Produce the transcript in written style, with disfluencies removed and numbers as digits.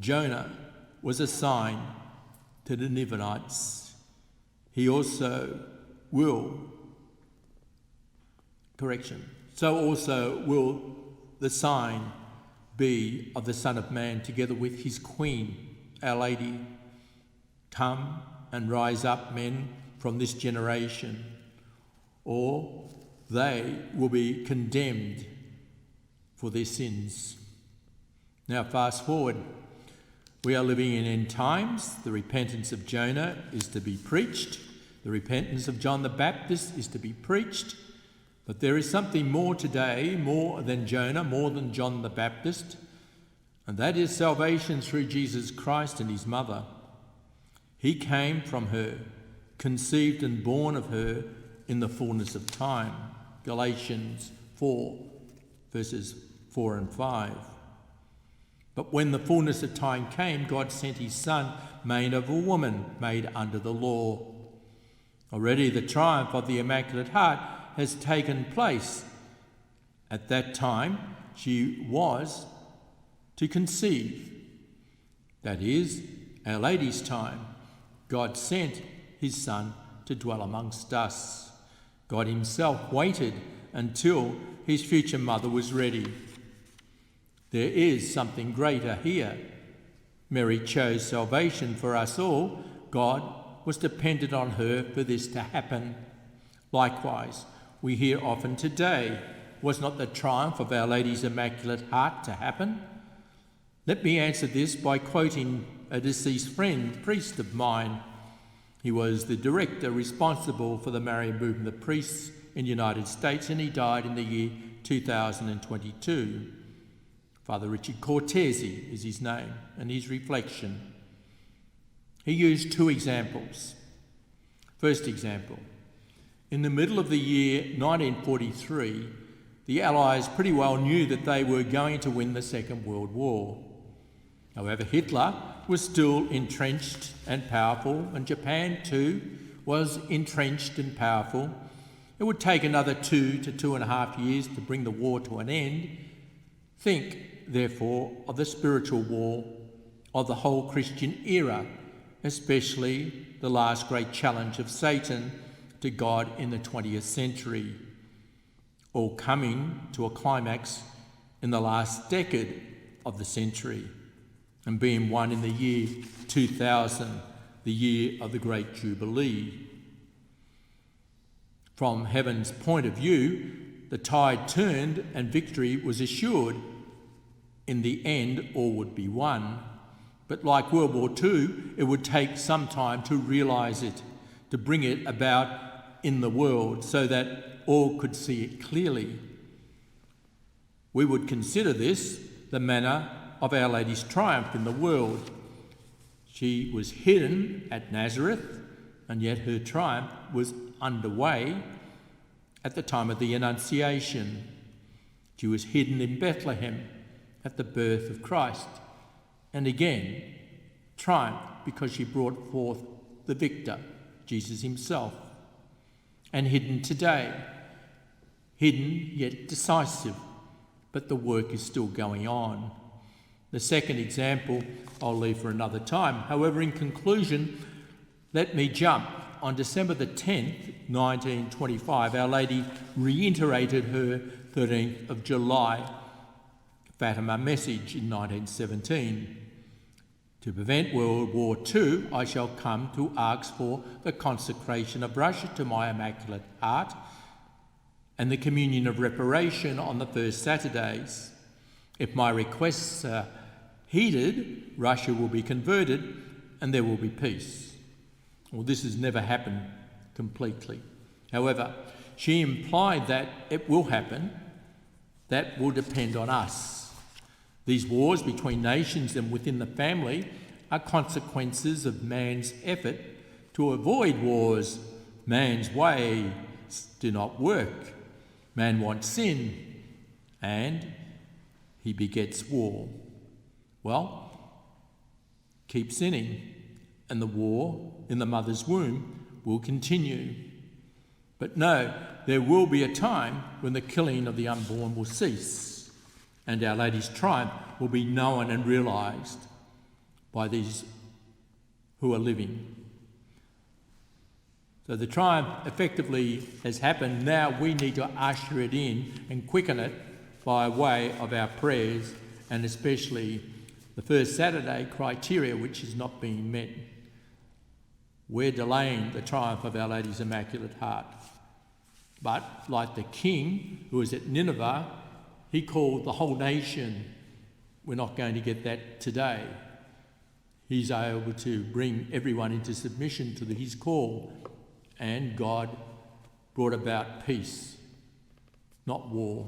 Jonah was a sign to the Ninevites. He also will, so also will the sign be of the Son of Man together with his Queen, Our Lady. Come and rise up, men, from this generation, or they will be condemned for their sins. Now fast forward. We are living in end times. The repentance of Jonah is to be preached. The repentance of John the Baptist is to be preached. But there is something more today, more than Jonah, more than John the Baptist, and that is salvation through Jesus Christ and his mother. He came from her, conceived and born of her in the fullness of time. Galatians 4, verses 4 and 5. But when the fullness of time came, God sent his Son, made of a woman, made under the law. Already the triumph of the Immaculate Heart has taken place. At that time, she was to conceive. That is, Our Lady's time. God sent his Son to dwell amongst us. God himself waited until his future mother was ready. There is something greater here. Mary chose salvation for us all. God was dependent on her for this to happen. Likewise, we hear often today, was not the triumph of Our Lady's Immaculate Heart to happen? Let me answer this by quoting a deceased friend, priest of mine. He was the director responsible for the Marian movement of priests in the United States, and he died in the year 2022. Father Richard Cortesi is his name, and his reflection. He used two examples. First example, in the middle of the year 1943, the Allies pretty well knew that they were going to win the Second World War. However, Hitler was still entrenched and powerful, and Japan too was entrenched and powerful. It would take another 2 to 2.5 years to bring the war to an end. Think, therefore, of the spiritual war of the whole Christian era, especially the last great challenge of Satan to God in the 20th century, all coming to a climax in the last decade of the century and being won in the year 2000, the year of the Great Jubilee. From heaven's point of view, the tide turned and victory was assured. In the end, all would be won. But like World War II, it would take some time to realise it, to bring it about in the world so that all could see it clearly. We would consider this the manner of Our Lady's triumph in the world. She was hidden at Nazareth, and yet her triumph was underway at the time of the Annunciation. She was hidden in Bethlehem at the birth of Christ, and again triumphed because she brought forth the victor, Jesus himself. And hidden today, hidden yet decisive, but the work is still going on. The second example I'll leave for another time. However, in conclusion, let me jump. On December the 10th, 1925, Our Lady reiterated her 13th of July Fatima message in 1917. To prevent World War II, I shall come to ask for the consecration of Russia to my Immaculate Heart and the communion of reparation on the first Saturdays. If my requests are heeded, Russia will be converted and there will be peace. Well, this has never happened completely. However, she implied that it will happen. That will depend on us. These wars between nations and within the family are consequences of man's effort to avoid wars. Man's ways do not work. Man wants sin, and he begets war. Well, keep sinning, and the war in the mother's womb will continue. But no, there will be a time when the killing of the unborn will cease, and Our Lady's triumph will be known and realised. by these who are living. So the triumph effectively has happened. Now we need to usher it in and quicken it by way of our prayers, and especially the first Saturday criteria, which is not being met. We're delaying the triumph of Our Lady's Immaculate Heart. But like the king who was at Nineveh, he called the whole nation. We're not going to get that today. He's able to bring everyone into submission to his call, and God brought about peace, not war.